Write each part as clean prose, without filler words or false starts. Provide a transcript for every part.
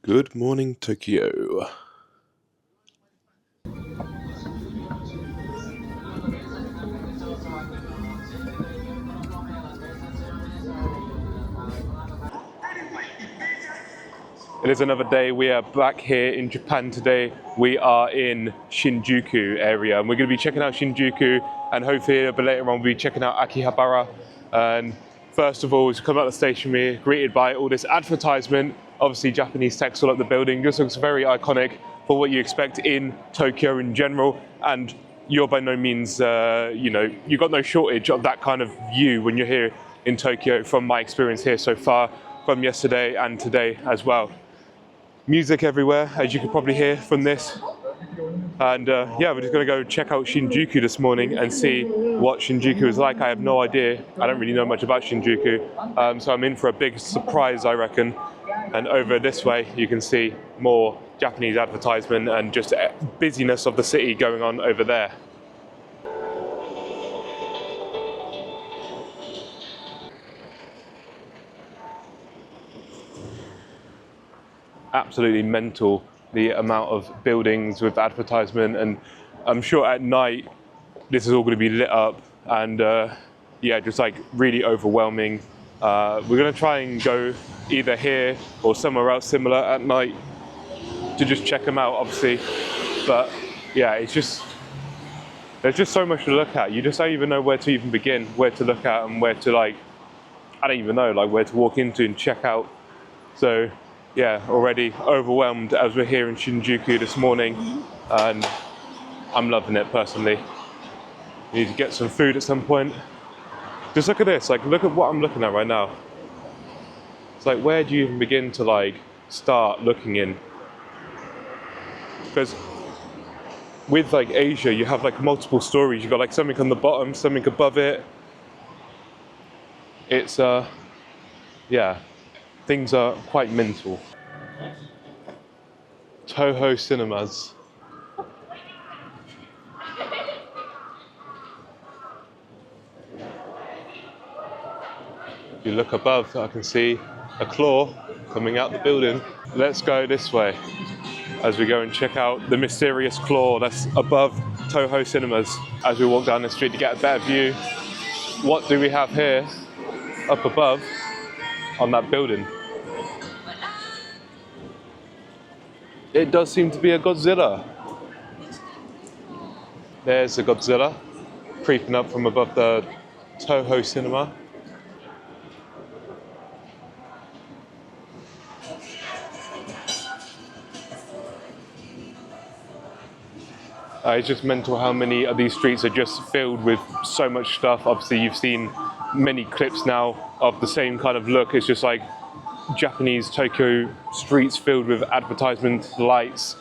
Good morning, Tokyo. It is another day. We are back here in Japan today. We are in Shinjuku area and we're going to be checking out Shinjuku, and hopefully a bit later on we'll be checking out Akihabara. And first of all, we come out of the station, we're greeted by all this advertisement. Obviously Japanese text all up the building. Just looks very iconic for what you expect in Tokyo in general. And you're by no means, you've got no shortage of that kind of view when you're here in Tokyo, from my experience here so far, from yesterday and today as well. Music everywhere, as you can probably hear from this. And yeah, we're just going to go check out Shinjuku this morning and see what Shinjuku is like. I have no idea. I don't really know much about Shinjuku. So I'm in for a big surprise, I reckon. And over this way, you can see more Japanese advertisement and just busyness of the city going on over there. Absolutely mental, the amount of buildings with advertisement, and I'm sure at night this is all going to be lit up, and yeah, just like really overwhelming. We're going to try and go either here or somewhere else similar at night to just check them out, obviously. But yeah, it's just, there's just so much to look at. You just don't even know where to even begin, where to look at, and where to, like, I don't even know, like, where to walk into and check out. So yeah, already overwhelmed as we're here in Shinjuku this morning, and I'm loving it personally. Need to get some food at some point. Just look at this, like, look at what I'm looking at right now. It's like, where do you even begin to, like, start looking in? Because with, like, Asia, you have, like, multiple stories. You've got, like, something on the bottom, something above it. It's, yeah. Things are quite mental. Toho cinemas. If you look above, I can see a claw coming out the building. Let's go this way as we go and check out the mysterious claw that's above Toho cinemas. As we walk down the street to get a better view, what do we have here up above on that building? It does seem to be a Godzilla. There's a Godzilla creeping up from above the Toho cinema. It's just mental how many of these streets are just filled with so much stuff. Obviously you've seen many clips now of the same kind of look. It's just like Japanese Tokyo streets filled with advertisements, lights,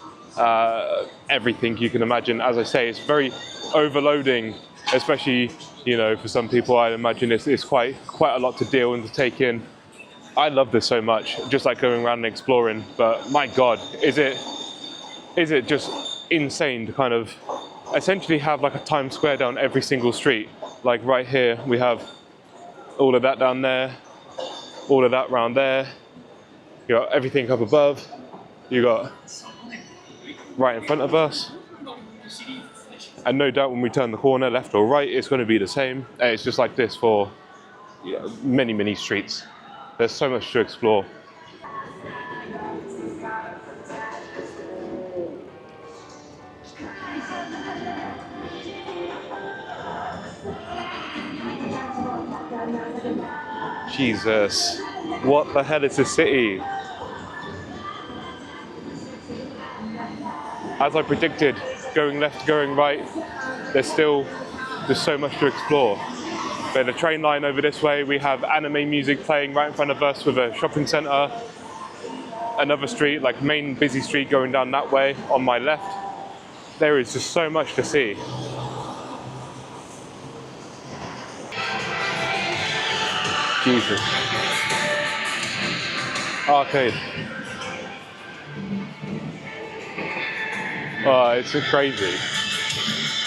everything you can imagine. As I say, it's very overloading, especially, you know, for some people. I imagine it's quite a lot to deal and to take in. I love this so much, just like going around and exploring. But my God, is it just insane to kind of essentially have like a Times Square down every single street. Like right here, we have all of that down there, all of that round there. You got everything up above. You got right in front of us. And no doubt when we turn the corner, left or right, it's going to be the same. And it's just like this for many, many streets. There's so much to explore. Jesus, what the hell is this city? As I predicted, going left, going right, there's so much to explore. There's a train line over this way. We have anime music playing right in front of us with a shopping center. Another street, like main busy street going down that way on my left. There is just so much to see. Jesus. Arcade. Oh, it's so crazy.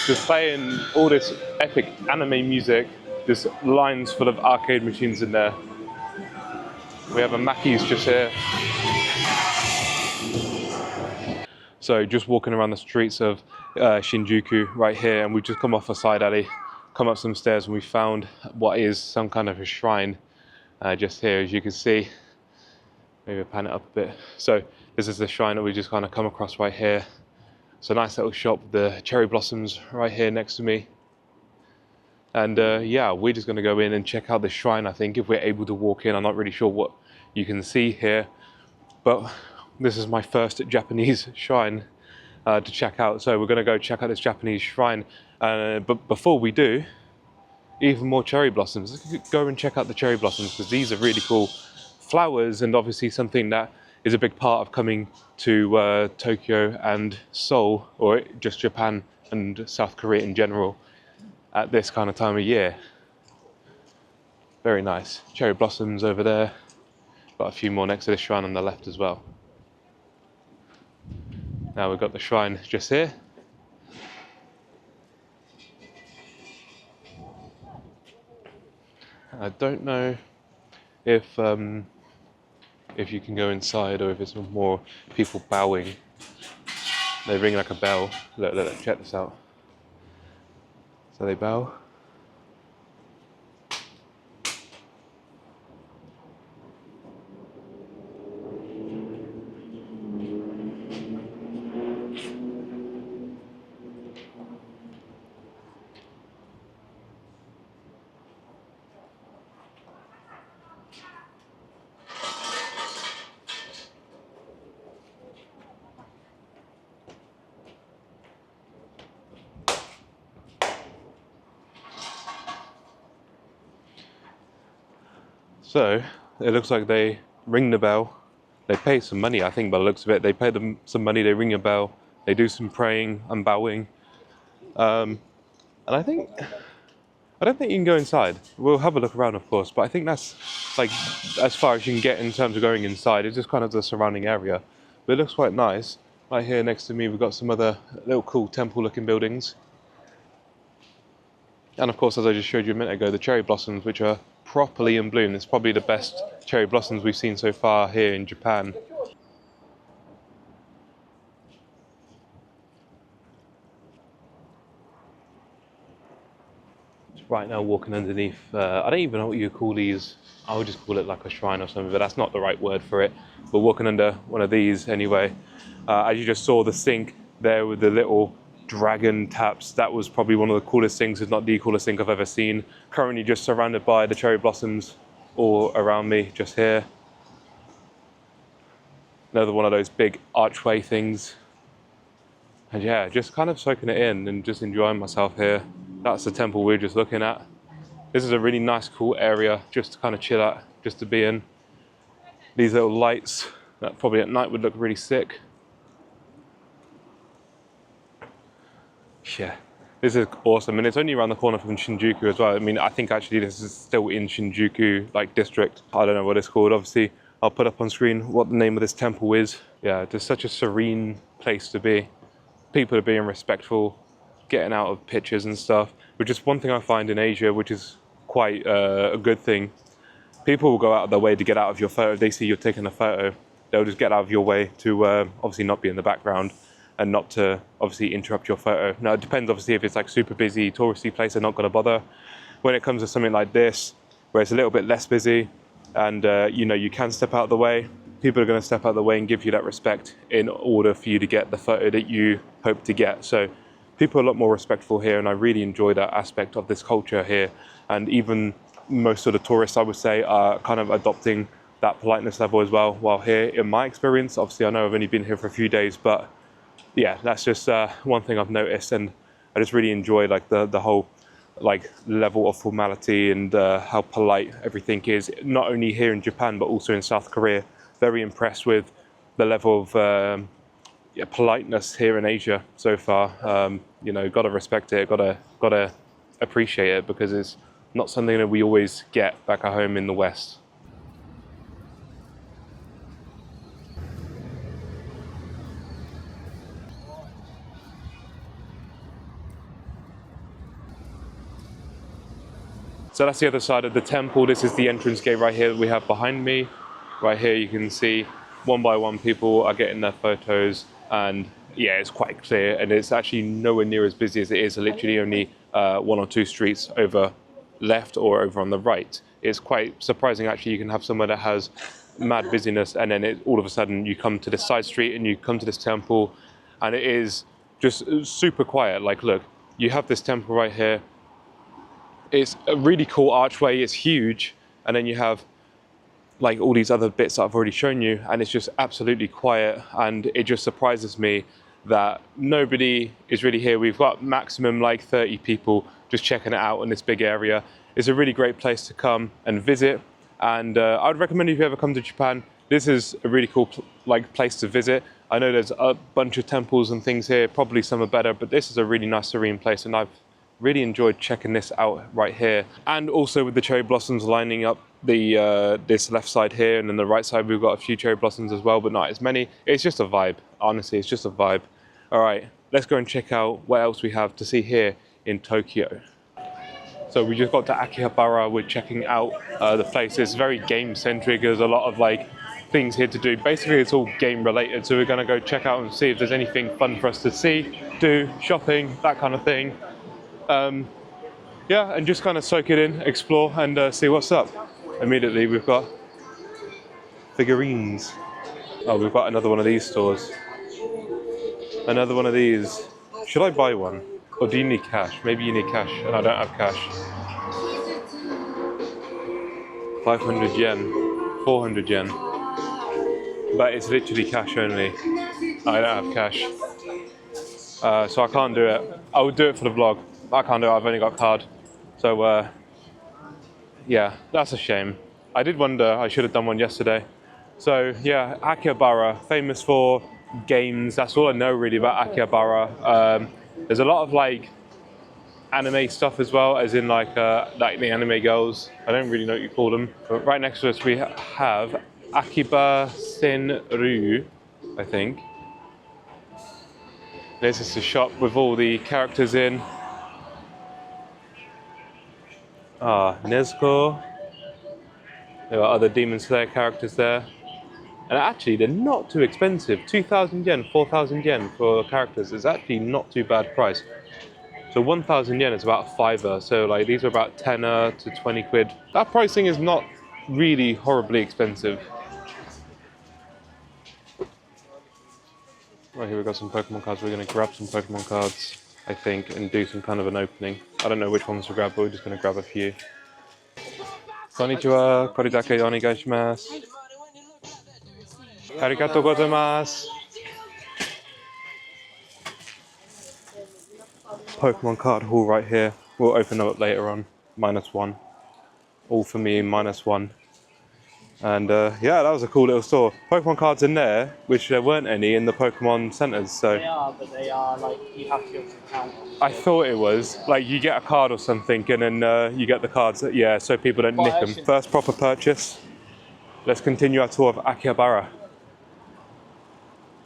Just playing all this epic anime music, just lines full of arcade machines in there. We have a Mackey's just here. So just walking around the streets of Shinjuku right here, and we've just come off a side alley, come up some stairs, and we found what is some kind of a shrine just here, as you can see. Maybe pan it up a bit. So this is the shrine that we just kind of come across right here. It's a nice little shop, the cherry blossoms right here next to me. And yeah, we're just going to go in and check out the shrine, I think, if we're able to walk in. I'm not really sure what you can see here, but this is my first Japanese shrine to check out. So we're going to go check out this Japanese shrine. But before we do, even more cherry blossoms. Let's go and check out the cherry blossoms, because these are really cool flowers, and obviously something that is a big part of coming to Tokyo and Seoul, or just Japan and South Korea in general, at this kind of time of year. Very nice. Cherry blossoms over there. Got a few more next to the shrine on the left as well. Now we've got the shrine just here. I don't know if you can go inside, or if it's more people bowing. They ring like a bell. Look, check this out. So they bow. So it looks like they ring the bell. They pay some money, I think, by the looks of it. They pay them some money, they ring a bell, they do some praying and bowing. And I don't think you can go inside. We'll have a look around, of course, but I think that's like as far as you can get in terms of going inside. It's just kind of the surrounding area. But it looks quite nice. Right here next to me, we've got some other little cool temple-looking buildings. And of course, as I just showed you a minute ago, the cherry blossoms, which are properly in bloom. It's probably the best cherry blossoms we've seen so far here in Japan. Right now walking underneath, I don't even know what you call these. I would just call it like a shrine or something, but that's not the right word for it. But walking under one of these anyway. As you just saw, the sink there with the little dragon taps, that was probably one of the coolest things, if not the coolest thing I've ever seen. Currently just surrounded by the cherry blossoms all around me, just here. Another one of those big archway things. And yeah, just kind of soaking it in and just enjoying myself here. That's the temple we're just looking at. This is a really nice, cool area just to kind of chill at, just to be in. These little lights that probably at night would look really sick. Yeah, this is awesome, and it's only around the corner from Shinjuku as well. I mean, I think actually this is still in Shinjuku, like district. I don't know what it's called. Obviously, I'll put up on screen what the name of this temple is. Yeah, it's such a serene place to be. People are being respectful, getting out of pictures and stuff, which is one thing I find in Asia, which is quite a good thing. People will go out of their way to get out of your photo. If they see you're taking a photo, they'll just get out of your way to obviously not be in the background and not to obviously interrupt your photo. Now it depends obviously if it's like super busy, touristy place, they're not gonna bother. When it comes to something like this, where it's a little bit less busy and you know, you can step out of the way, people are gonna step out of the way and give you that respect in order for you to get the photo that you hope to get. So people are a lot more respectful here, and I really enjoy that aspect of this culture here. And even most of the tourists, I would say, are kind of adopting that politeness level as well. While here, in my experience, obviously I know I've only been here for a few days, but yeah, that's just one thing I've noticed, and I just really enjoy like the whole like level of formality and how polite everything is, not only here in Japan but also in South Korea. Very impressed with the level of politeness here in Asia so far. You know, gotta respect it, gotta appreciate it, because it's not something that we always get back at home in the West. So that's the other side of the temple. This is the entrance gate right here that we have behind me. Right here you can see one by one people are getting their photos, and yeah, it's quite clear, and it's actually nowhere near as busy as it is literally only 1 or 2 streets over left or over on the right. It's quite surprising actually. You can have somewhere that has mad busyness, and then all of a sudden you come to this side street and you come to this temple, and it is just super quiet. Like, look, you have this temple right here. It's a really cool archway. It's huge, and then you have like all these other bits that I've already shown you, and it's just absolutely quiet, and it just surprises me that nobody is really here. We've got maximum like 30 people just checking it out in this big area. It's a really great place to come and visit, and I would recommend if you ever come to Japan, this is a really cool place to visit. I know there's a bunch of temples and things here, probably some are better, but this is a really nice serene place, and I've really enjoyed checking this out right here. And also with the cherry blossoms lining up the this left side here, and then the right side we've got a few cherry blossoms as well, but not as many. It's just a vibe, honestly, it's just a vibe. All right, let's go and check out what else we have to see here in Tokyo. So we just got to Akihabara. We're checking out the place. It's very game centric. There's a lot of like things here to do. Basically it's all game related, so we're going to go check out and see if there's anything fun for us to see, do, shopping, that kind of thing. Yeah, and just kind of soak it in, explore, and see what's up. Immediately we've got figurines. Oh, we've got another one of these stores. Another one of these. Should I buy one? Or do you need cash? Maybe you need cash, and I don't have cash. 500 yen, 400 yen. But it's literally cash only. I don't have cash. So I can't do it. I would do it for the vlog. I can't do it, I've only got card. So yeah, that's a shame. I did wonder, I should have done one yesterday. So yeah, Akihabara, famous for games. That's all I know really about Akihabara. There's a lot of like anime stuff as well, as in like the anime girls. I don't really know what you call them. But right next to us we have Akiba Senryu, I think. This is the shop with all the characters in. Nezuko. There are other Demon Slayer characters there. And actually, they're not too expensive. 2,000 yen, 4,000 yen for characters is actually not too bad price. So 1,000 yen is about a fiver. So like these are about 10 to 20 quid. That pricing is not really horribly expensive. Right, here we've got some Pokemon cards. We're going to grab some Pokemon cards, I think, and do some kind of an opening. I don't know which ones to grab, but we're just going to grab a few. Konnichiwa, koridake onegai shimasu. Arigatou gozaimasu. Pokemon card haul right here. We'll open them up later on. -1. All for me, -1. And yeah, that was a cool little store. Pokemon cards in there, which there weren't any in the Pokemon centers. So they are, but they are like you have to go to the counter. I thought it was like you get a card or something, and then you get the cards. Yeah, so people don't nick them. First proper purchase. Let's continue our tour of Akihabara.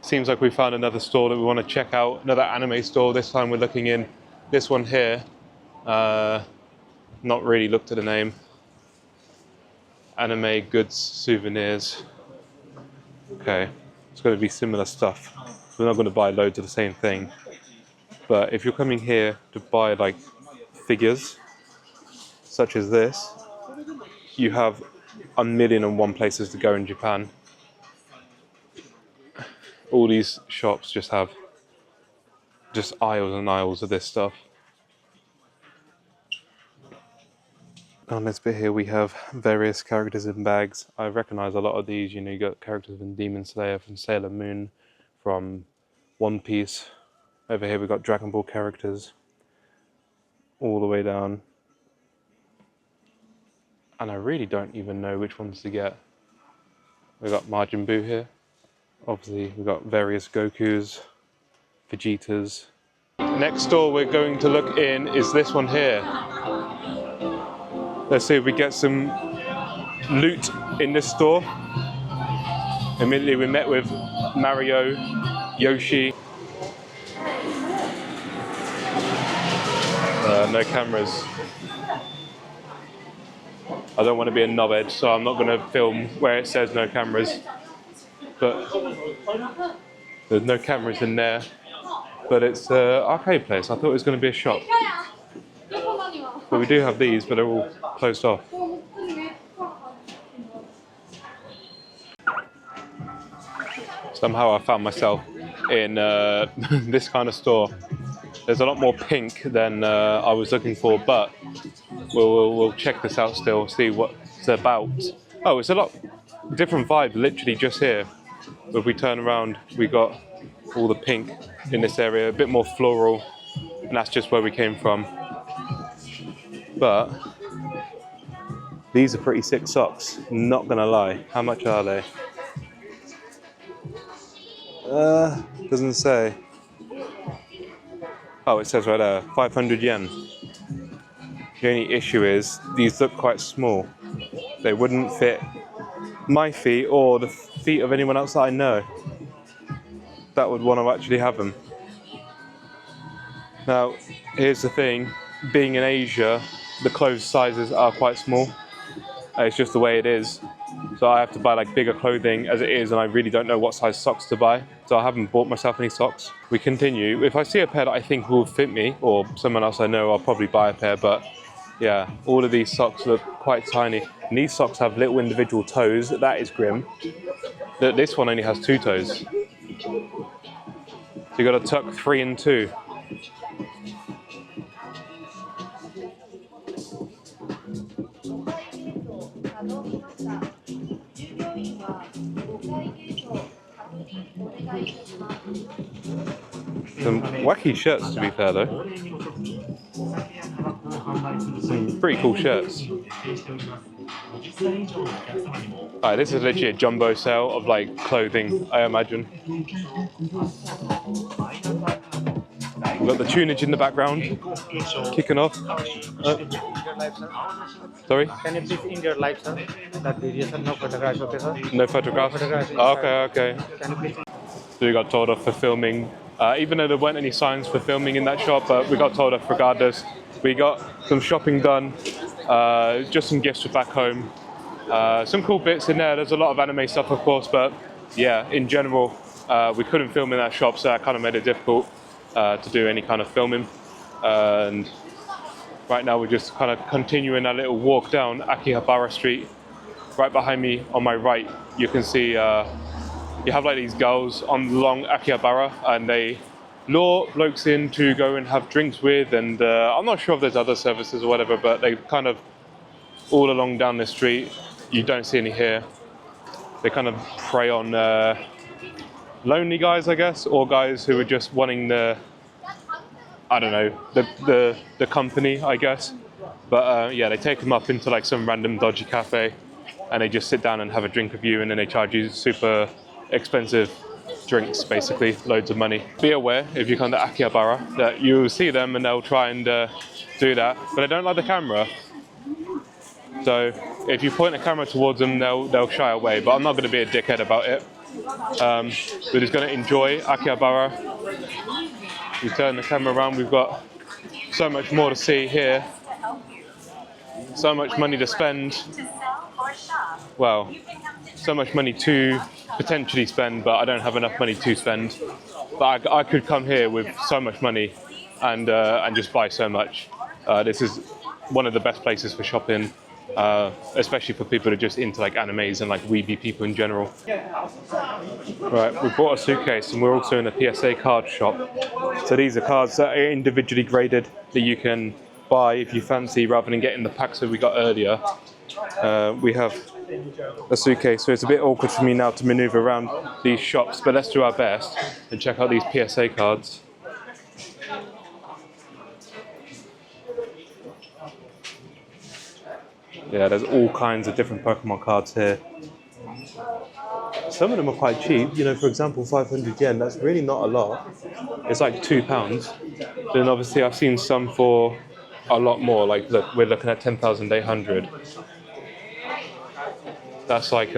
Seems like we found another store that we want to check out. Another anime store. This time we're looking in this one here. Not really looked at the name. Anime goods, souvenirs. Okay, it's going to be similar stuff. We're not going to buy loads of the same thing. But if you're coming here to buy like figures, such as this, you have 1,000,001 places to go in Japan. All these shops just have just aisles and aisles of this stuff. On this bit here we have various characters in bags. I recognise a lot of these. You know, you got characters from Demon Slayer, from Sailor Moon, from One Piece. Over here we've got Dragon Ball characters all the way down. And I really don't even know which ones to get. We've got Majin Buu here. Obviously we've got various Gokus, Vegetas. Next store we're going to look in is this one here. Let's see if we get some loot in this store. Immediately we met with Mario, Yoshi. No cameras. I don't want to be a knobhead, so I'm not going to film where it says no cameras. But There's no cameras in there, but it's an arcade place. I thought it was going to be a shop. But we do have these, but they're all closed off. Somehow I found myself in this kind of store. There's a lot more pink than I was looking for, but we'll check this out still, see what it's about. Oh, it's a lot different vibe literally just here. If we turn around, we got all the pink in this area, a bit more floral, and that's just where we came from. But these are pretty sick socks, not gonna lie. How much are they? Doesn't say. Oh, it says right there, 500 yen. The only issue is these look quite small. They wouldn't fit my feet or the feet of anyone else that I know that would want to actually have them. Now, here's the thing, being in Asia, the clothes sizes are quite small. It's just the way it is. So I have to buy like bigger clothing as it is, and I really don't know what size socks to buy. So I haven't bought myself any socks. We continue. If I see a pair that I think will fit me, or someone else I know, I'll probably buy a pair, but yeah, all of these socks look quite tiny. And these socks have little individual toes. That is grim. This one only has 2 toes. So you got to tuck 3 and 2. Some wacky shirts, to be fair, though. Some pretty cool shirts. Alright, this is literally a jumbo sale of like clothing, I imagine. We've got the tunage in the background, kicking off. Sorry? Can you please end your live, sir? That video, sir. No photographs, okay, sir? No photographs? Oh, okay. Can you please... So we got told off for filming, even though there weren't any signs for filming in that shop, but we got told off regardless. We got some shopping done, just some gifts for back home. Some cool bits in there. There's a lot of anime stuff, of course, but yeah, in general, we couldn't film in that shop, so that kind of made it difficult to do any kind of filming. And right now we're just kind of continuing our little walk down Akihabara Street. Right behind me, on my right, you can see you have like these girls on long Akihabara, and they lure blokes in to go and have drinks with, and I'm not sure if there's other services or whatever, but they kind of all along down the street. You don't see any here. They kind of prey on lonely guys, I guess, or guys who are just wanting the, I don't know, the company, I guess. But yeah, they take them up into like some random dodgy cafe, and they just sit down and have a drink with you, and then they charge you super expensive drinks, basically, loads of money. Be aware if you come to Akihabara that you'll see them and they'll try and do that, but they don't like the camera. So if you point a camera towards them, they'll shy away, but I'm not going to be a dickhead about it. We're just going to enjoy Akihabara. We turn the camera around, we've got so much more to see here. So much money to spend. Well, so much money to potentially spend, but I don't have enough money to spend. But I could come here with so much money and just buy so much. This is one of the best places for shopping, especially for people who are just into like animes and like weeby people in general. Right, we bought a suitcase and we're also in a PSA card shop. So these are cards that are individually graded that you can buy if you fancy, rather than getting the packs that we got earlier. We have a suitcase, so it's a bit awkward for me now to maneuver around these shops, but let's do our best and check out these PSA cards. Yeah, there's all kinds of different Pokemon cards here. Some of them are quite cheap, you know, for example 500 yen, that's really not a lot. It's like £2. Then obviously I've seen some for a lot more, like look, we're looking at 10,800. That's like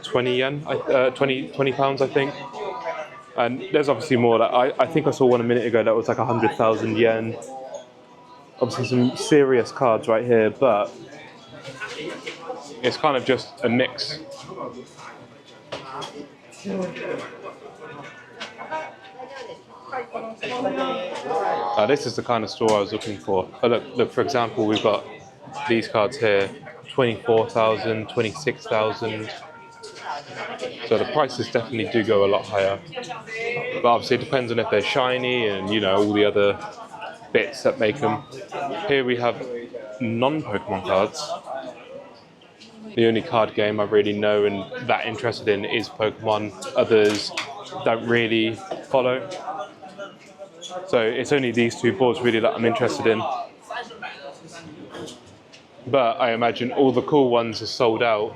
20 yen, 20 pounds, I think. And there's obviously more. That I think I saw one a minute ago that was like 100,000 yen. Obviously some serious cards right here, but it's kind of just a mix. This is the kind of store I was looking for. Oh, look, for example, we've got these cards here, 24,000, 26,000. So the prices definitely do go a lot higher. But obviously it depends on if they're shiny and, you know, all the other bits that make them. Here we have non-Pokemon cards. The only card game I really know and that interested in is Pokemon. Others don't really follow. So it's only these two boards really that I'm interested in. But I imagine all the cool ones are sold out.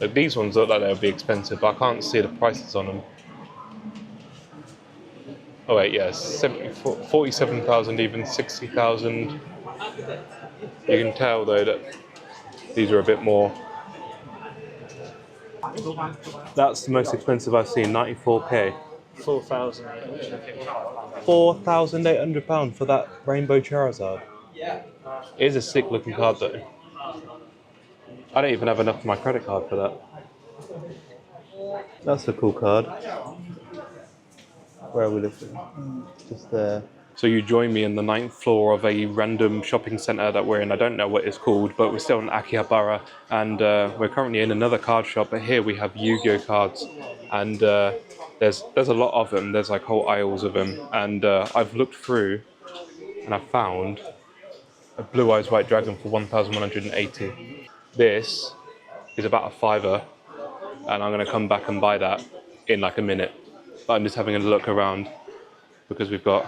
Like these ones look like they'll be expensive, but I can't see the prices on them. Oh wait, yes, 47,000, even 60,000. You can tell though that these are a bit more. That's the most expensive I've seen, 94k. 4,800. £4,800 for that Rainbow Charizard. It is a sick looking card though. I don't even have enough for my credit card for that. That's a cool card. Where are we living? Just there. So you join me in the 9th floor of a random shopping centre that we're in. I don't know what it's called, but we're still in Akihabara, and we're currently in another card shop. But here we have Yu-Gi-Oh cards, and there's a lot of them. There's like whole aisles of them, and I've looked through, and I've found a Blue Eyes White Dragon for 1,180. This is about a £5, and I'm going to come back and buy that in like a minute. But I'm just having a look around because we've got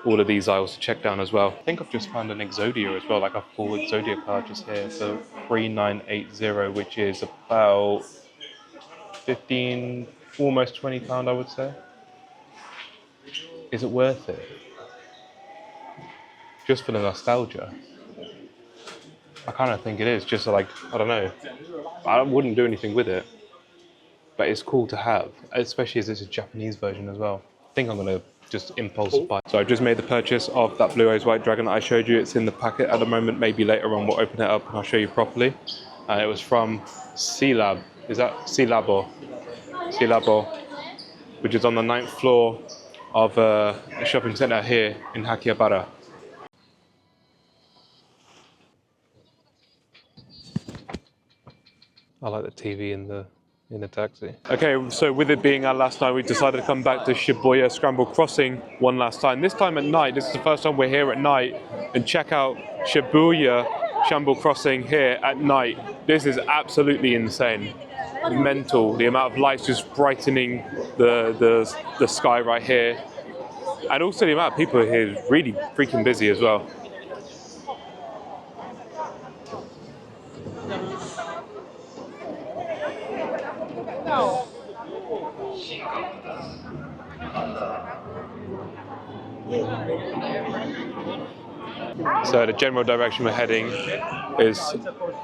all of these aisles to check down as well. I think I've just found an Exodia as well, like a full Exodia card just here for 3,980, which is about 15, almost £20, I would say. Is it worth it? Just for the nostalgia. I kind of think it is, just like, I don't know. I wouldn't do anything with it, but it's cool to have, especially as it's a Japanese version as well. I think I'm gonna just impulse buy. So I've just made the purchase of that Blue Eyes White Dragon that I showed you. It's in the packet at the moment. Maybe later on we'll open it up and I'll show you properly. It was from C-LABO. Is that C-LABO? C-LABO, which is on the 9th floor of a shopping centre here in Akihabara. I like the TV in the taxi. Okay, so with it being our last night, we decided to come back to Shibuya Scramble Crossing one last time. This time at night. This is the first time we're here at night, and check out Shibuya Scramble Crossing here at night. This is absolutely insane. Mental. The amount of lights just brightening the sky right here. And also the amount of people here is really freaking busy as well. So the general direction we're heading is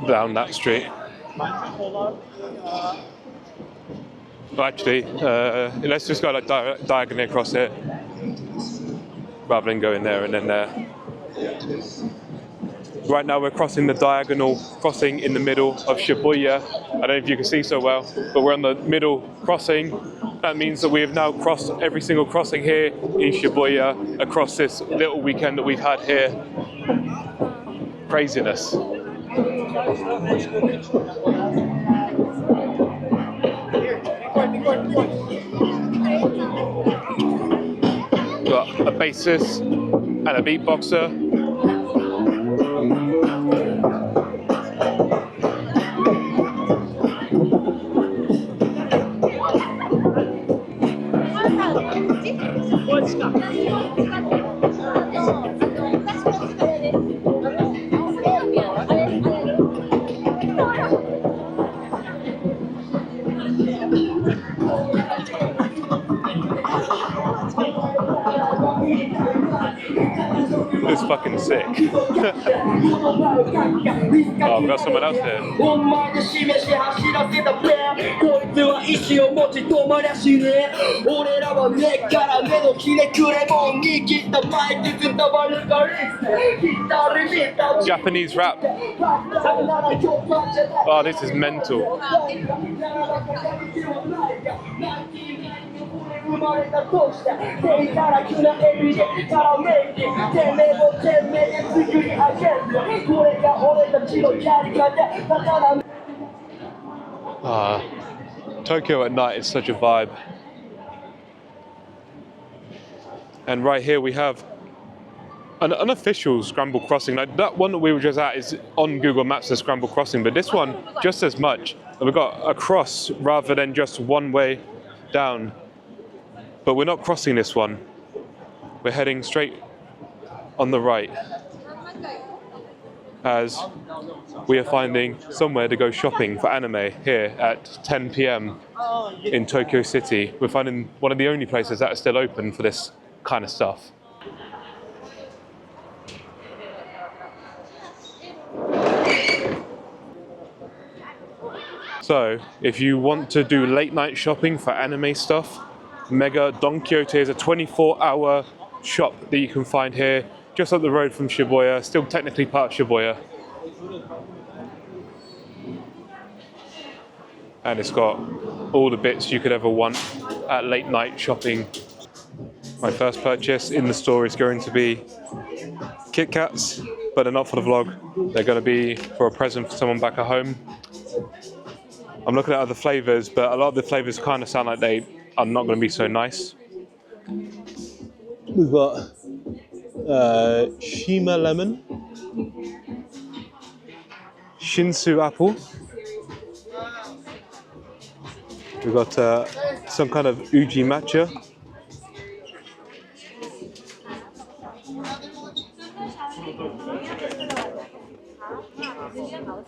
down that street. Well, actually, let's just go like diagonally across here, rather than going there and then there. Right now we're crossing the diagonal crossing in the middle of Shibuya. I don't know if you can see so well, but we're on the middle crossing. That means that we have now crossed every single crossing here in Shibuya across this little weekend that we've had here. Craziness. Got a bassist and a beatboxer. It's fucking sick. Oh, I've got someone else here. 意志を持ち止まりゃしねえ俺らは根っから目のひねくれもん握ったマイク伝わるガリスギターリミッター Japanese rap. Oh, this is mental. 生まれたとして手からくなエビでからメイキてめえをてめえで作り上げるこれが俺たちのやり方だから Tokyo at night is such a vibe. And right here we have an unofficial scramble crossing. Like that one that we were just at is on Google Maps as scramble crossing, but this one just as much. We've got a cross rather than just one way down. But we're not crossing this one. We're heading straight on the right as we are finding somewhere to go shopping for anime here at 10 p.m. in Tokyo City. We're finding one of the only places that are still open for this kind of stuff. So, if you want to do late night shopping for anime stuff, Mega Don Quijote is a 24-hour shop that you can find here, just up the road from Shibuya, still technically part of Shibuya. And it's got all the bits you could ever want at late night shopping. My first purchase in the store is going to be Kit Kats, but they're not for the vlog. They're going to be for a present for someone back at home. I'm looking at other flavors, but a lot of the flavors kind of sound like they are not going to be so nice. We've got Shima lemon, Shinsu apple. We've got some kind of uji matcha.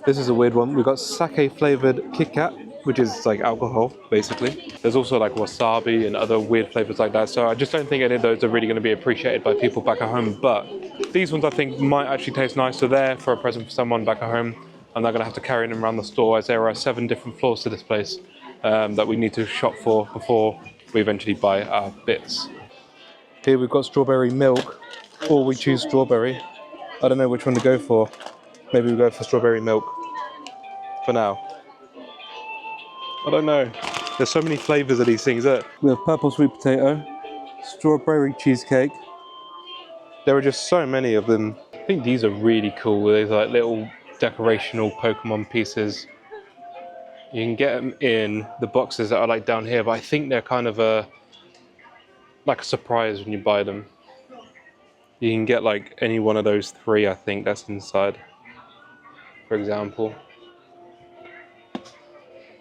This is a weird one. We've got sake flavored Kit Kat, which is like alcohol, basically. There's also like wasabi and other weird flavors like that. So I just don't think any of those are really going to be appreciated by people back at home. But these ones I think might actually taste nice. So they're for a present for someone back at home. I'm not going to have to carry them around the store as there are 7 different floors to this place that we need to shop for before we eventually buy our bits. Here we've got strawberry milk, or we choose strawberry. I don't know which one to go for. Maybe we go for strawberry milk for now. I don't know. There's so many flavors of these things. We have purple sweet potato, strawberry cheesecake. There are just so many of them. I think these are really cool. There's like little decorational Pokemon pieces. You can get them in the boxes that are like down here, but I think they're kind of like a surprise when you buy them. You can get like any one of those 3, I think, that's inside. For example,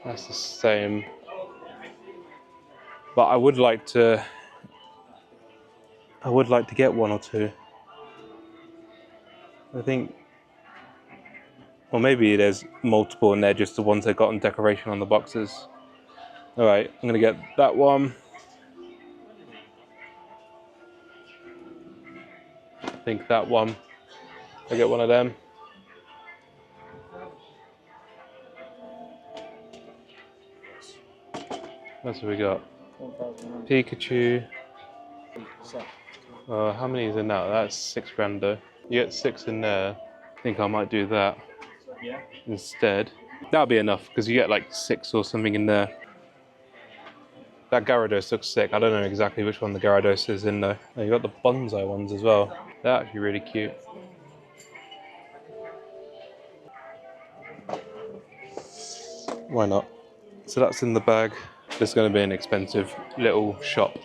that's the same. But I would like to get 1 or 2. I think, or maybe there's multiple and they're just the ones that got on decoration on the boxes. All right, I'm gonna get that one. I think that one. I get one of them. That's what we got. Pikachu. How many is in that? That's 6 grand though. You get 6 in there. I think I might do that instead. That'll be enough because you get like 6 or something in there. That Gyarados looks sick. I don't know exactly which one the Gyarados is in though. Oh, you got the bonsai ones as well. They're actually really cute. Why not? So that's in the bag. This is going to be an expensive little shop.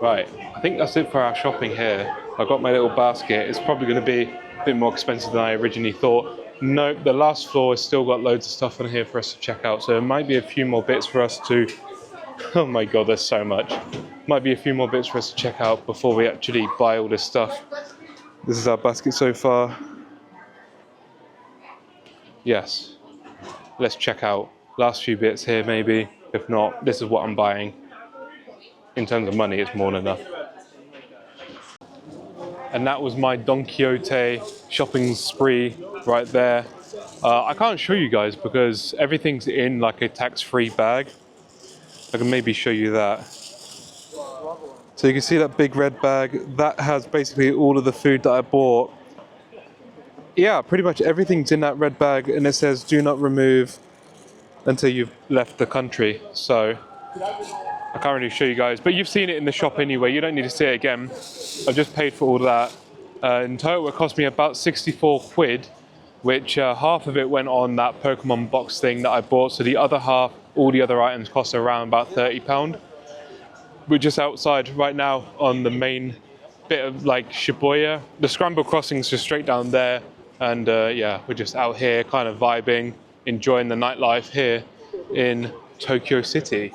Right, I think that's it for our shopping here. I got my little basket. It's probably going to be a bit more expensive than I originally thought. Nope, the last floor has still got loads of stuff on here for us to check out. So there might be a few more bits for us to... Oh my god, there's so much. Might be a few more bits for us to check out before we actually buy all this stuff. This is our basket so far. Yes. Let's check out last few bits here maybe. If not, this is what I'm buying. In terms of money, it's more than enough. And that was my Don Quijote shopping spree right there. I can't show you guys because everything's in like a tax-free bag. I can maybe show you that. So you can see that big red bag, that has basically all of the food that I bought. Yeah, pretty much everything's in that red bag, and it says do not remove until you've left the country. So I can't really show you guys, but you've seen it in the shop anyway. You don't need to see it again. I've just paid for all that. In total, it cost me about 64 quid, which half of it went on that Pokemon box thing that I bought. So the other half, all the other items cost around about £30. We're just outside right now on the main bit of like Shibuya. The Scramble Crossing's just straight down there. And yeah, we're just out here kind of vibing, enjoying the nightlife here in Tokyo City.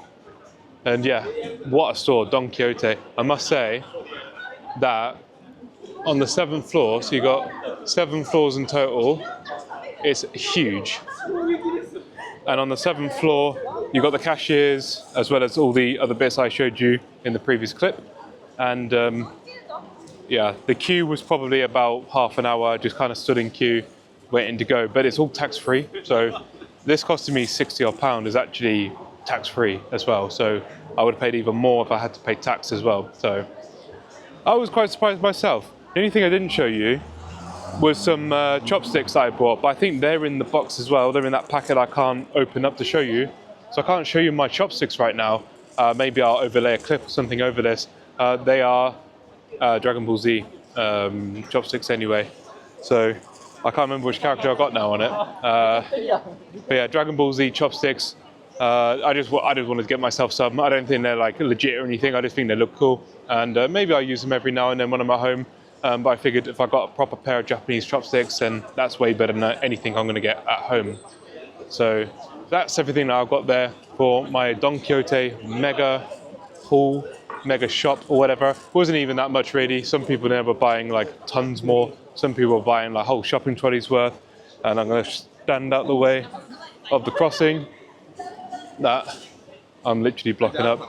And yeah, what a store, Don Quijote. I must say that on the 7th floor, so you got 7 floors in total, it's huge. And on the 7th floor, you got the cashiers, as well as all the other bits I showed you in the previous clip. And yeah, the queue was probably about half an hour, just kind of stood in queue, waiting to go. But it's all tax-free, so this costed me £60 is actually tax-free as well. So I would have paid even more if I had to pay tax as well. So I was quite surprised myself. The only thing I didn't show you was some chopsticks that I bought, but I think they're in the box as well. They're in that packet I can't open up to show you. So I can't show you my chopsticks right now. Maybe I'll overlay a clip or something over this. They are Dragon Ball Z chopsticks anyway. So I can't remember which character I got now on it. But yeah, Dragon Ball Z chopsticks. I just wanted to get myself some. I don't think they're like legit or anything. I just think they look cool. And maybe I'll use them every now and then when I'm at home. But I figured if I got a proper pair of Japanese chopsticks, then that's way better than anything I'm going to get at home. So that's everything that I've got there for my Don Quijote mega haul, mega shop or whatever. It wasn't even that much really. Some people there were buying like tons more. Some people were buying like whole shopping trolleys worth. And I'm going to stand out the way of the crossing that I'm literally blocking up.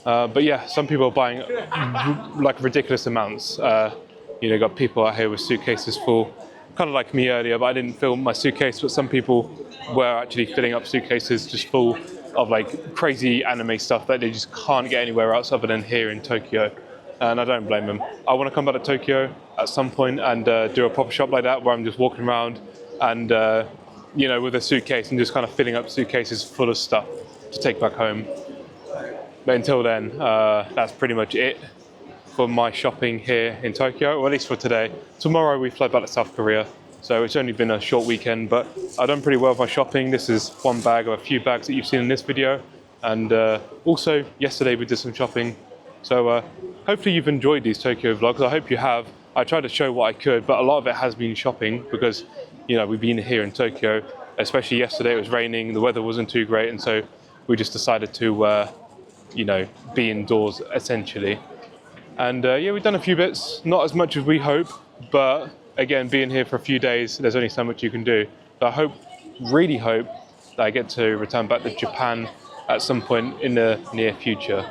But yeah, some people are buying like ridiculous amounts. You know, got people out here with suitcases full, kind of like me earlier, but I didn't fill my suitcase, but some people were actually filling up suitcases just full of like crazy anime stuff that they just can't get anywhere else other than here in Tokyo. And I don't blame them. I want to come back to Tokyo at some point and do a proper shop like that where I'm just walking around and, you know, with a suitcase and just kind of filling up suitcases full of stuff to take back home. But until then, that's pretty much it for my shopping here in Tokyo, or at least for today. Tomorrow we fly back to South Korea, so it's only been a short weekend, but I've done pretty well with my shopping. This is one bag of a few bags that you've seen in this video, and also yesterday we did some shopping. So hopefully you've enjoyed these Tokyo vlogs. I hope you have. I tried to show what I could, but a lot of it has been shopping because, you know, we've been here in Tokyo, especially yesterday it was raining, the weather wasn't too great, and so we just decided to, you know, be indoors essentially. And yeah, we've done a few bits, not as much as we hope, but again, being here for a few days, there's only so much you can do. So I hope, really hope, that I get to return back to Japan at some point in the near future.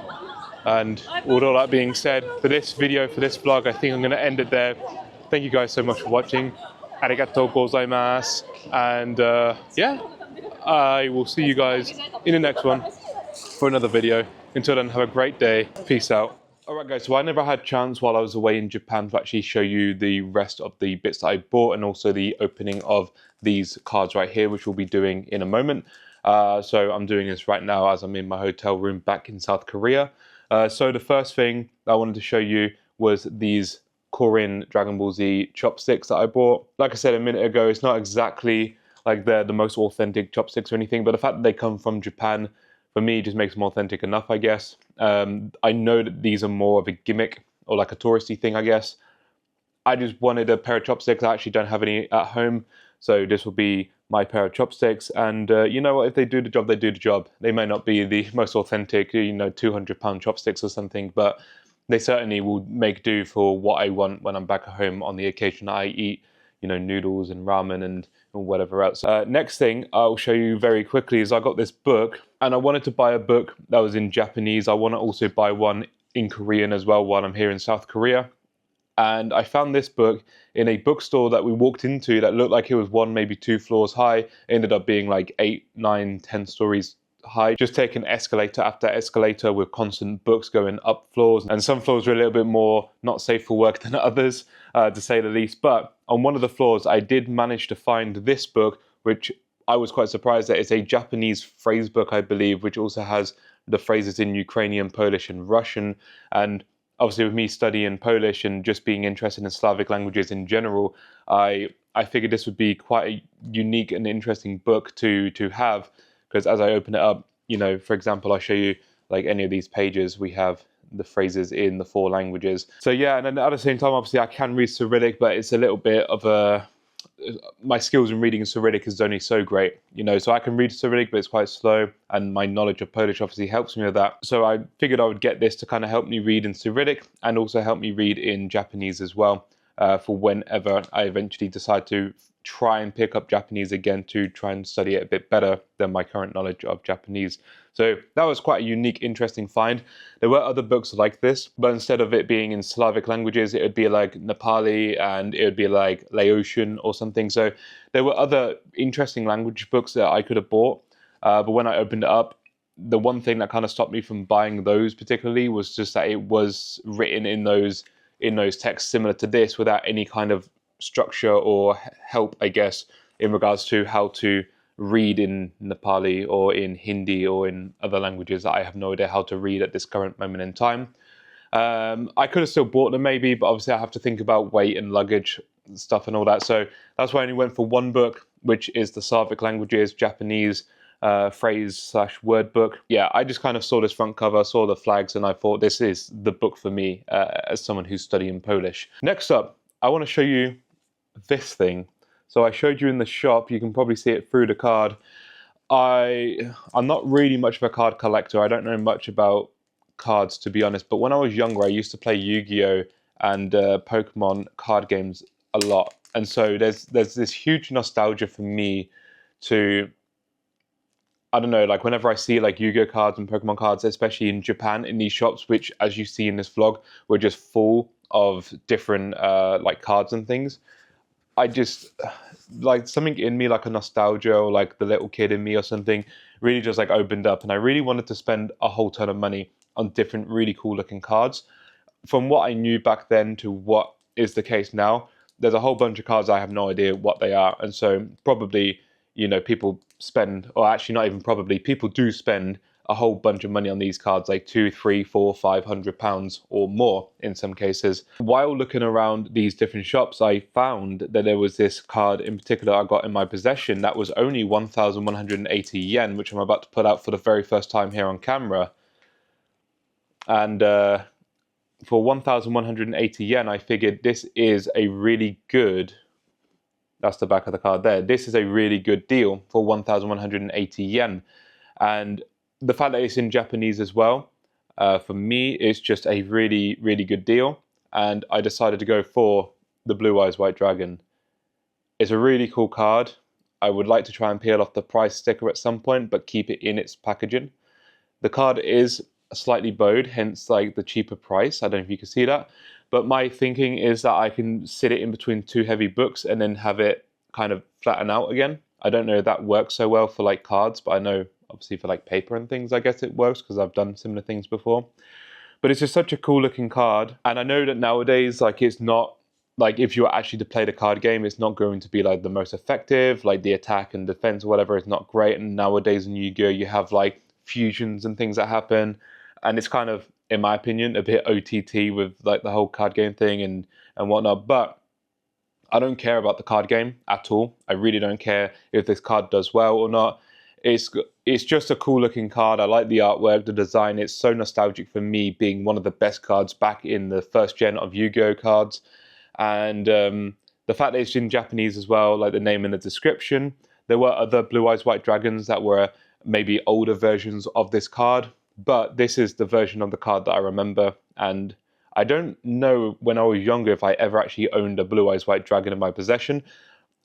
And with all that being said, for this video, for this vlog, I think I'm going to end it there. Thank you guys so much for watching. Arigatou gozaimasu. And yeah, I will see you guys in the next one for another video. Until then, have a great day. Peace out. Alright guys, so I never had a chance while I was away in Japan to actually show you the rest of the bits that I bought and also the opening of these cards right here, which we'll be doing in a moment. So I'm doing this right now as I'm in my hotel room back in South Korea. So the first thing I wanted to show you was these Korean Dragon Ball Z chopsticks that I bought. Like I said a minute ago, it's not exactly like they're the most authentic chopsticks or anything, but the fact that they come from Japan, for me, just makes them authentic enough, I guess. I know that these are more of a gimmick or like a touristy thing, I guess. I just wanted a pair of chopsticks. I actually don't have any at home, so this will be my pair of chopsticks. And you know what? If they do the job, they do the job. They may not be the most authentic, you know, 200-pound chopsticks or something, but they certainly will make do for what I want when I'm back at home on the occasion I eat, you know, noodles and ramen and whatever else. Next thing I'll show you very quickly is I got this book, and I wanted to buy a book that was in Japanese. I want to also buy one in Korean as well while I'm here in South Korea. And I found this book in a bookstore that we walked into that looked like it was 1, maybe 2 floors high. It ended up being like 8, 9, 10 stories high. Just taking escalator after escalator with constant books going up floors. And some floors were a little bit more not safe for work than others, to say the least. But on one of the floors, I did manage to find this book, which I was quite surprised that it's a Japanese phrase book, I believe, which also has the phrases in Ukrainian, Polish, and Russian. And obviously with me studying Polish and just being interested in Slavic languages in general, I figured this would be quite a unique and interesting book to have, because as I open it up, you know, for example, I'll show you like any of these pages, we have the phrases in the 4 languages. So yeah, and then at the same time, obviously I can read Cyrillic, but it's a little bit of a, my skills in reading Cyrillic is only so great, you know, so I can read Cyrillic, but it's quite slow, and my knowledge of Polish obviously helps me with that. So I figured I would get this to kind of help me read in Cyrillic and also help me read in Japanese as well, for whenever I eventually decide to try and pick up Japanese again, to try and study it a bit better than my current knowledge of Japanese. So that was quite a unique, interesting find. There were other books like this, but instead of it being in Slavic languages, it would be like Nepali and it would be like Laotian or something. So there were other interesting language books that I could have bought. But when I opened it up, the one thing that kind of stopped me from buying those particularly was just that it was written in those texts similar to this, without any kind of structure or help, I guess, in regards to how to read in Nepali or in Hindi or in other languages that I have no idea how to read at this current moment in time. I could have still bought them maybe, but obviously I have to think about weight and luggage stuff and all that. So that's why I only went for one book, which is the Slavic languages, Japanese phrase/word book. Yeah, I just kind of saw this front cover, saw the flags, and I thought this is the book for me as someone who's studying Polish. Next up, I want to show you this thing. So I showed you in the shop, you can probably see it through the card. I'm not really much of a card collector. I don't know much about cards, to be honest, but when I was younger, I used to play Yu-Gi-Oh! And Pokemon card games a lot. And so there's this huge nostalgia for me to, I don't know, like whenever I see like Yu-Gi-Oh! Cards and Pokemon cards, especially in Japan, in these shops, which as you see in this vlog, were just full of different like cards and things. I just, like something in me, like a nostalgia or like the little kid in me or something, really just like opened up, and I really wanted to spend a whole ton of money on different really cool looking cards. From what I knew back then to what is the case now, there's a whole bunch of cards I have no idea what they are, and so probably, you know, people spend, or actually not even probably, people do spend a whole bunch of money on these cards, like £200, £300, £400, £500 or more in some cases. While looking around these different shops, I found that there was this card in particular I got in my possession that was only 1,180 yen, which I'm about to put out for the very first time here on camera. And for 1,180 yen, I figured this is a really good, that's the back of the card there, this is a really good deal for 1,180 yen. And the fact that it's in Japanese as well, for me, is just a really, really good deal. And I decided to go for the Blue Eyes White Dragon. It's a really cool card. I would like to try and peel off the price sticker at some point, but keep it in its packaging. The card is slightly bowed, hence like the cheaper price. I don't know if you can see that. But my thinking is that I can sit it in between 2 heavy books and then have it kind of flatten out again. I don't know if that works so well for like cards, but I know obviously for like paper and things, I guess it works because I've done similar things before. But it's just such a cool looking card. And I know that nowadays, like, it's not, like, if you were actually to play the card game, it's not going to be like the most effective, like the attack and defense or whatever is not great. And nowadays in Yu-Gi-Oh! You have like fusions and things that happen. And it's kind of, in my opinion, a bit OTT with like the whole card game thing and whatnot. But I don't care about the card game at all. I really don't care if this card does well or not. It's just a cool looking card. I like the artwork, the design. It's so nostalgic for me, being one of the best cards back in the first gen of Yu-Gi-Oh! Cards. And the fact that it's in Japanese as well, like the name in the description. There were other Blue Eyes White Dragons that were maybe older versions of this card, but this is the version of the card that I remember. And I don't know when I was younger if I ever actually owned a Blue Eyes White Dragon in my possession.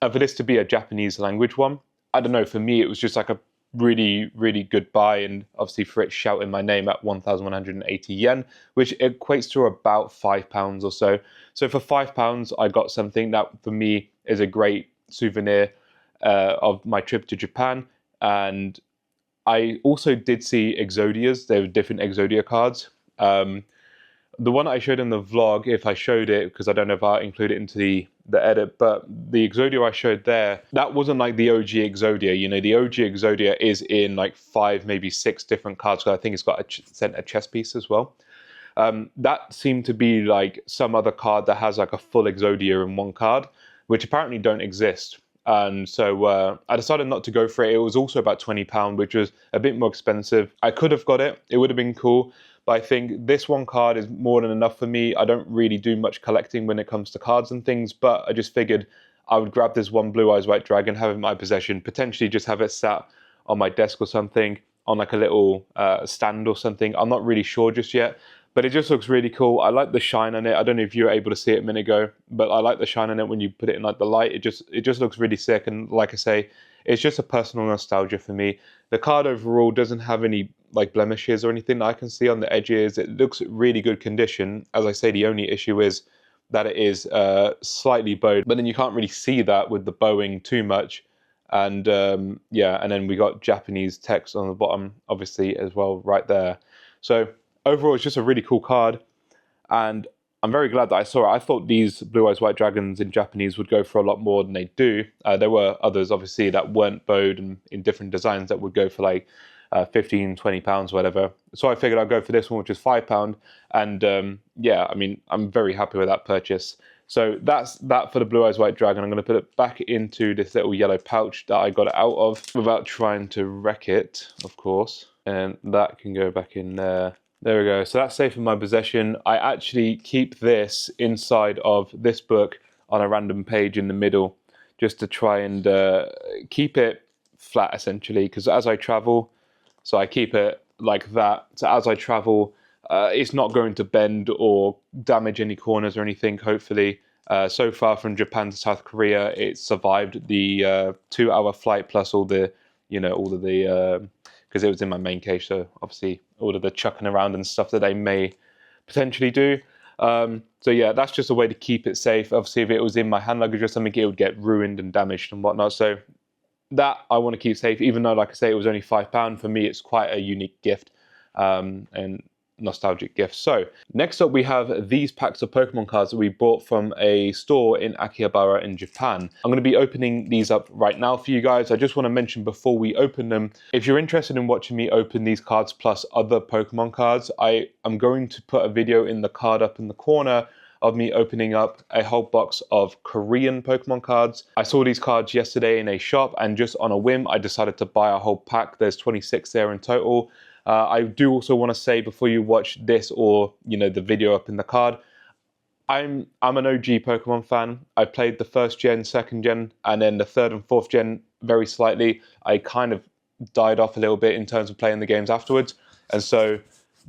And for this to be a Japanese language one, I don't know, for me it was just like a really, really good buy, and obviously for it shouting my name at 1,180 yen, which equates to about £5 or so. So for £5, I got something that for me is a great souvenir of my trip to Japan. And I also did see Exodias. There were different Exodia cards. The one I showed in the vlog, if I showed it, because I don't know if I include it into the edit, but the Exodia I showed there, that wasn't like the OG Exodia. You know, the OG Exodia is in like 5, maybe 6 different cards. So I think it's got a center chess piece as well. That seemed to be like some other card that has like a full Exodia in one card, which apparently don't exist. And so I decided not to go for it. It was also about £20, which was a bit more expensive. I could have got it. It would have been cool. But I think this one card is more than enough for me. I don't really do much collecting when it comes to cards and things, but I just figured I would grab this one Blue Eyes White Dragon, have it in my possession, potentially just have it sat on my desk or something, on like a little stand or something. I'm not really sure just yet, but it just looks really cool. I like the shine on it. I don't know if you were able to see it a minute ago, but I like the shine on it when you put it in like the light. It just looks really sick. And like I say, it's just a personal nostalgia for me. The card overall doesn't have any like blemishes or anything that I can see on the edges. It looks really good condition. As I say, the only issue is that it is slightly bowed, but then you can't really see that with the bowing too much. And yeah, and then we got Japanese text on the bottom, obviously, as well, right there. So overall, it's just a really cool card, and I'm very glad that I saw it. I thought these Blue Eyes White Dragons in Japanese would go for a lot more than they do. There were others, obviously, that weren't bowed and in different designs that would go for like £15, £20, whatever. So I figured I'd go for this one, which is £5. And yeah, I mean, I'm very happy with that purchase. So that's that for the Blue Eyes White Dragon. I'm going to put it back into this little yellow pouch that I got it out of without trying to wreck it, of course. And that can go back in there. There we go. So that's safe in my possession. I actually keep this inside of this book on a random page in the middle, just to try and keep it flat, essentially, because as I travel, so I keep it like that. So as I travel, it's not going to bend or damage any corners or anything, hopefully. So far from Japan to South Korea, it survived the 2-hour flight plus all the, you know, all of the, because it was in my main case, so obviously all of the chucking around and stuff that they may potentially do. So yeah, that's just a way to keep it safe. Obviously, if it was in my hand luggage or something, it would get ruined and damaged and whatnot. So that I want to keep safe, even though, like I say, it was only £5. For me, it's quite a unique gift and nostalgic gift. So next up, we have these packs of Pokemon cards that we bought from a store in Akihabara in Japan. I'm going to be opening these up right now for you guys. I just want to mention before we open them, if you're interested in watching me open these cards plus other Pokemon cards, I am going to put a video in the card up in the corner of me opening up a whole box of Korean Pokemon cards. I saw these cards yesterday in a shop, and just on a whim, I decided to buy a whole pack. There's 26 there in total. I do also want to say, before you watch this or, you know, the video up in the card, I'm an OG Pokemon fan. I played the 1st gen, 2nd gen, and then the 3rd and 4th gen very slightly. I kind of died off a little bit in terms of playing the games afterwards. And so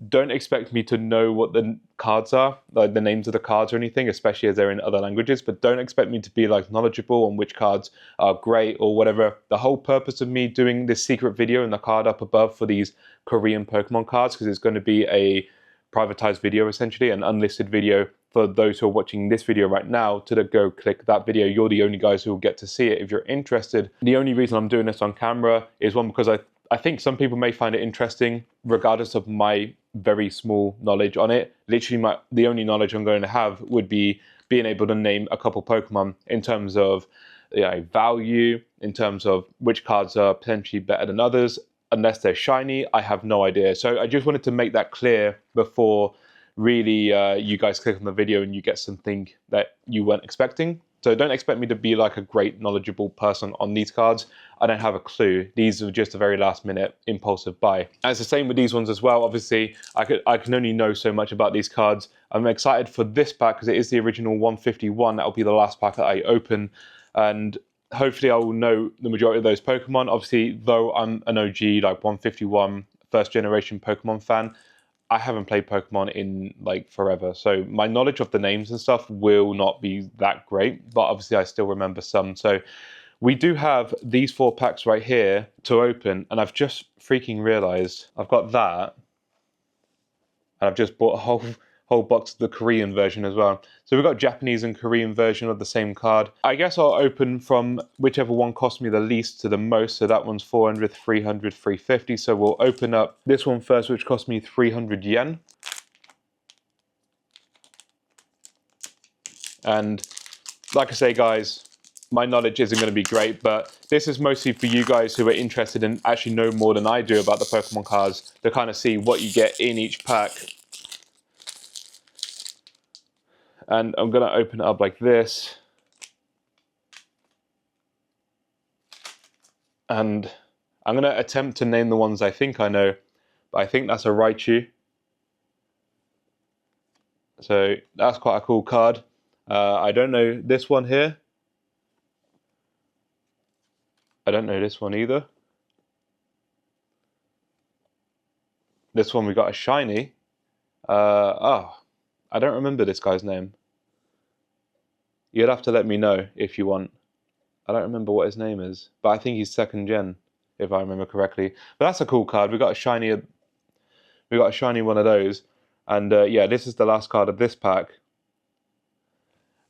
don't expect me to know what the cards are, like the names of the cards or anything, especially as they're in other languages, but don't expect me to be like knowledgeable on which cards are great or whatever. The whole purpose of me doing this secret video in the card up above for these Korean Pokemon cards, because it's going to be a privatized video, essentially an unlisted video for those who are watching this video right now, to go click that video. You're the only guys who will get to see it if you're interested. The only reason I'm doing this on camera is, one, because I think some people may find it interesting, regardless of my very small knowledge on it. Literally, the only knowledge I'm going to have would be being able to name a couple Pokemon in terms of, you know, value, in terms of which cards are potentially better than others. Unless they're shiny, I have no idea. So I just wanted to make that clear before really you guys click on the video and you get something that you weren't expecting. So don't expect me to be like a great knowledgeable person on these cards. I don't have a clue. These are just a very last minute impulsive buy. And it's the same with these ones as well. Obviously, I can only know so much about these cards. I'm excited for this pack because it is the original 151. That'll be the last pack that I open. And hopefully I will know the majority of those Pokemon. Obviously, though I'm an OG, like 151, 1st generation Pokemon fan, I haven't played Pokemon in like forever. So my knowledge of the names and stuff will not be that great, but obviously I still remember some. So We do have these 4 packs right here to open, and I've just freaking realized I've got that, and I've just bought a whole box of the Korean version as well. So we've got Japanese and Korean version of the same card. I guess I'll open from whichever one cost me the least to the most. So that one's 400, 300, 350. So we'll open up this one first, which cost me 300 yen. And like I say, guys, my knowledge isn't going to be great, but this is mostly for you guys who are interested and actually know more than I do about the Pokemon cards, to kind of see what you get in each pack. And I'm going to open it up like this. And I'm going to attempt to name the ones I think I know, but I think that's a Raichu. So that's quite a cool card. I don't know this one here. I don't know this one either. This one we got a shiny. I don't remember this guy's name. You'd have to let me know if you want. I don't remember what his name is, but I think he's 2nd gen, if I remember correctly. But that's a cool card. We got a shiny one of those, and yeah, this is the last card of this pack.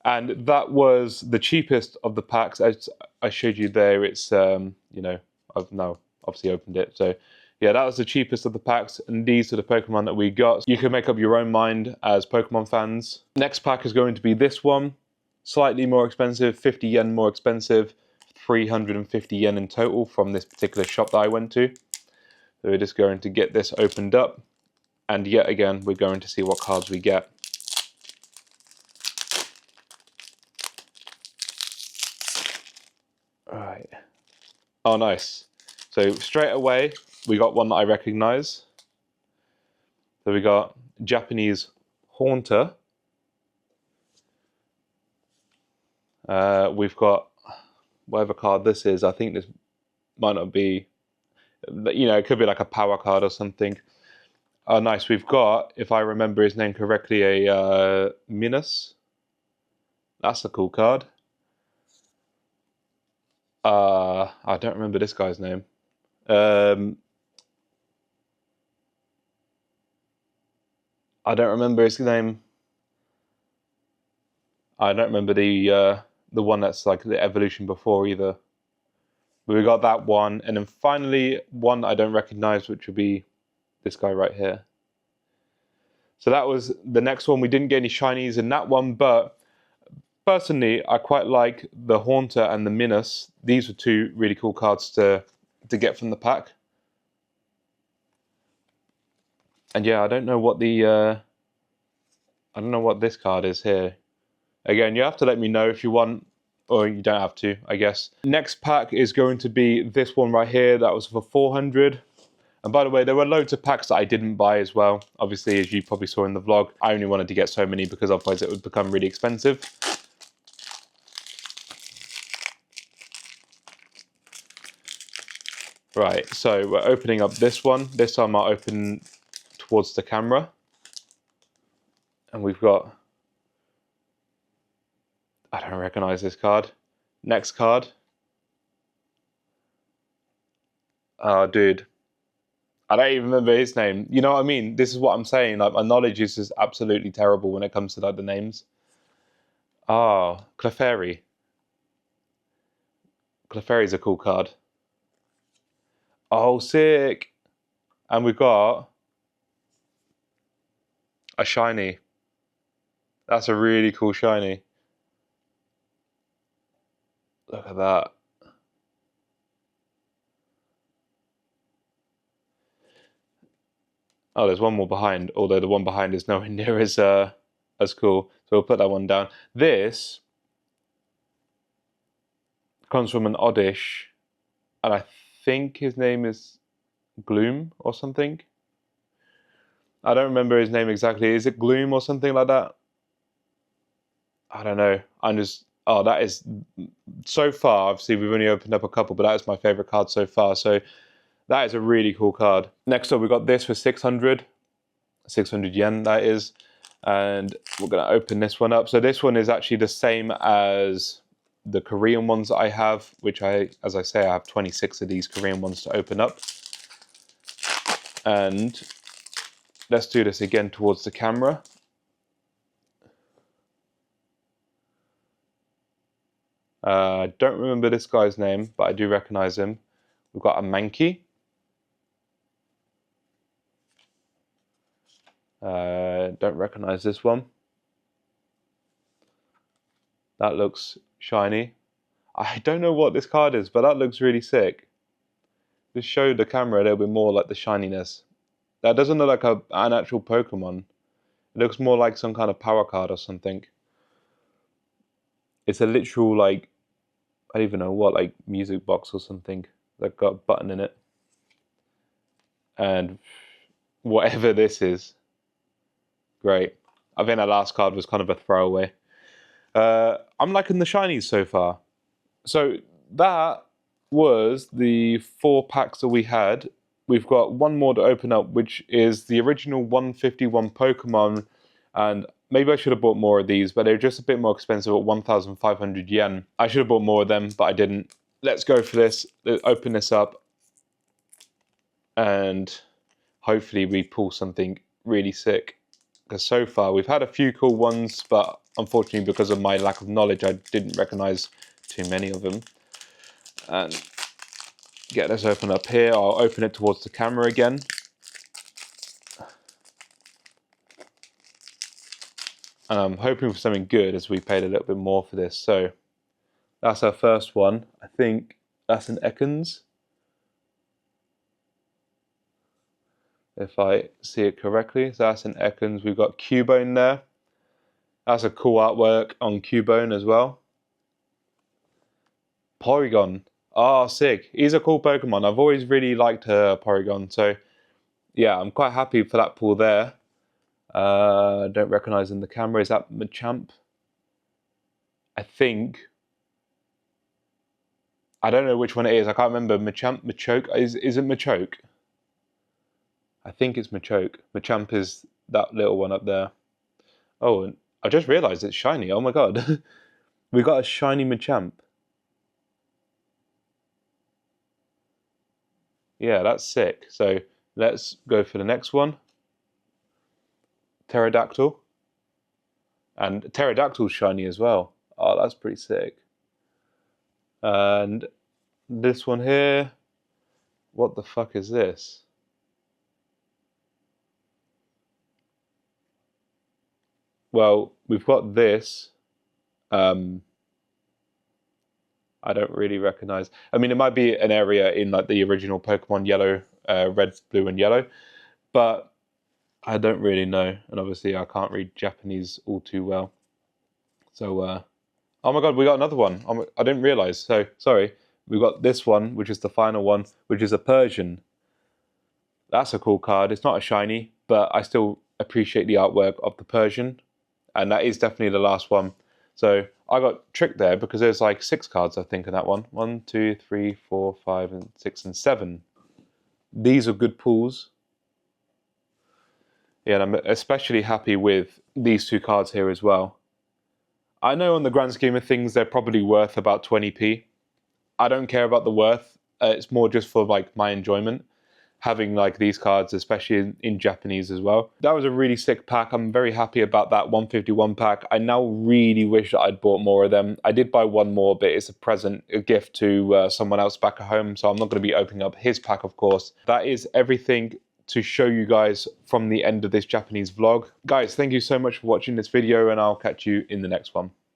And that was the cheapest of the packs. As I showed you there, it's you know, I've now obviously opened it. So yeah, that was the cheapest of the packs, and these are the Pokemon that we got. You can make up your own mind as Pokemon fans. Next pack is going to be this one. Slightly more expensive, 50 yen more expensive, 350 yen in total from this particular shop that I went to. So we're just going to get this opened up, and yet again, we're going to see what cards we get. Alright. Oh, nice. So straight away, we got one that I recognize. So we got Japanese Haunter. We've got whatever card this is. I think this might not be, you know, it could be like a power card or something. Oh, nice. We've got, if I remember his name correctly, a Minus. That's a cool card. I don't remember this guy's name. I don't remember his name. I don't remember the one that's like the evolution before either. But we got that one, and then finally one I don't recognize, which would be this guy right here. So that was the next one. We didn't get any shinies in that one, but personally I quite like the Haunter and the Minus. These were 2 really cool cards to get from the pack. And yeah, I don't know what this card is here. Again, you have to let me know if you want, or you don't have to, I guess. Next pack is going to be this one right here. That was for 400. And by the way, there were loads of packs that I didn't buy as well. Obviously, as you probably saw in the vlog, I only wanted to get so many because otherwise it would become really expensive. Right, so we're opening up this one. This time I'll open towards the camera. And we've got, I don't recognize this card. Next card. Oh, dude. I don't even remember his name. You know what I mean? This is what I'm saying. Like, my knowledge is just absolutely terrible when it comes to like the names. Ah, Clefairy. Clefairy's a cool card. Oh, sick. And we've got a shiny. That's a really cool shiny. Look at that. Oh, there's one more behind, although the one behind is nowhere near as cool. So we'll put that one down. This comes from an Oddish, and I think his name is Gloom or something. I don't remember his name exactly. Is it Gloom or something like that? I don't know. I'm just... Oh, that is... So far, obviously, we've only opened up a couple, but that is my favorite card so far. So that is a really cool card. Next up, we got this for 600 yen, that is. And we're going to open this one up. So this one is actually the same as the Korean ones that I have, which as I say, I have 26 of these Korean ones to open up. And let's do this again towards the camera. I don't remember this guy's name, but I do recognize him. We've got a Mankey. Don't recognize this one. That looks shiny. I don't know what this card is, but that looks really sick. Just show the camera a little bit more like the shininess. That doesn't look like an actual Pokemon. It looks more like some kind of power card or something. It's a literal, like, I don't even know what, like music box or something that got a button in it. And whatever this is, great. I think that last card was kind of a throwaway. I'm liking the shinies so far. So that was the 4 packs that we had. We've got one more to open up, which is the original 151 Pokemon. And maybe I should have bought more of these, but they're just a bit more expensive at 1,500 yen. I should have bought more of them, but I didn't. Let's go for this. Let's open this up. And hopefully we pull something really sick. Because so far we've had a few cool ones, but unfortunately because of my lack of knowledge, I didn't recognize too many of them. And get this open up here. I'll open it towards the camera again. And I'm hoping for something good as we paid a little bit more for this. So that's our first one. I think that's an Ekans, if I see it correctly. So that's an Ekans. We've got Cubone there. That's a cool artwork on Cubone as well. Porygon. Ah, sick. He's a cool Pokemon. I've always really liked Porygon. So yeah, I'm quite happy for that pull there. Don't recognize in the camera. Is that Machamp? I think. I don't know which one it is. I can't remember. Machamp, Machoke. Is it Machoke? I think it's Machoke. Machamp is that little one up there. Oh, and I just realized it's shiny. Oh my god. We got a shiny Machamp. Yeah, that's sick. So let's go for the next one. Pterodactyl. And Pterodactyl's shiny as well. Oh, that's pretty sick. And this one here. What the fuck is this? Well, we've got this. I don't really recognize. I mean, it might be an area in like the original Pokemon Yellow, Red, Blue, and Yellow, but I don't really know. And obviously, I can't read Japanese all too well. So, oh my god, we got another one. I didn't realize. So, sorry. We got this one, which is the final one, which is a Persian. That's a cool card. It's not a shiny, but I still appreciate the artwork of the Persian. And that is definitely the last one. So I got tricked there because there's like 6 cards, I think, in that one. 1, 2, 3, 4, 5, and 6, and 7. These are good pulls. Yeah, and I'm especially happy with these 2 cards here as well. I know on the grand scheme of things, they're probably worth about 20p. I don't care about the worth. It's more just for like my enjoyment. Having like these cards, especially in Japanese as well. That was a really sick pack. I'm very happy about that 151 pack. I now really wish that I'd bought more of them. I did buy one more, but it's a present, a gift to someone else back at home. So I'm not going to be opening up his pack, of course. That is everything to show you guys from the end of this Japanese vlog. Guys, thank you so much for watching this video, and I'll catch you in the next one.